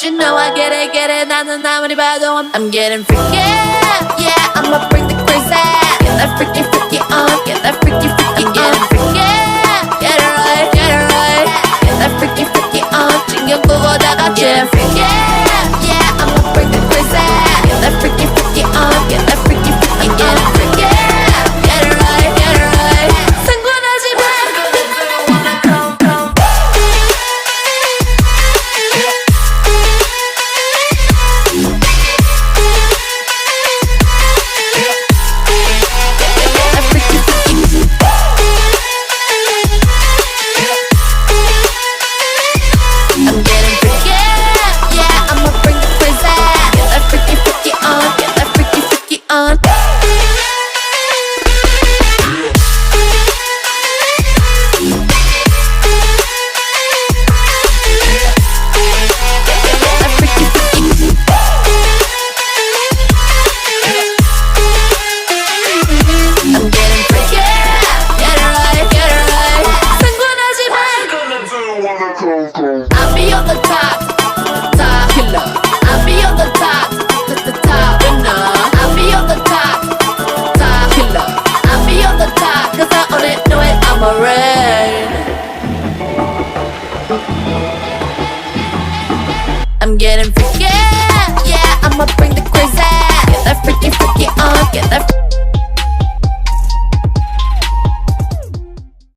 you know I get it. 나는 아무리 봐도 I'm getting freaky. Yeah, I'ma bring the crazy. Get that freaky on. Get that freaky I'm getting freaky. Get it right. Get that freaky on. 신경 끄고 다 같이 freaky. Yeah, I'ma bring the crazy. Get that freaky on. Get that freaky I'm getting freaky. Get it right. 상관하지 마. I'll be on the top killer. I'll be on the top winner. I'll be on the top killer. I'll be on the top 'cause I own it, know it, I'm a rain. I'm getting freaky, yeah, I'ma bring the crazy. Get that freaky on, get that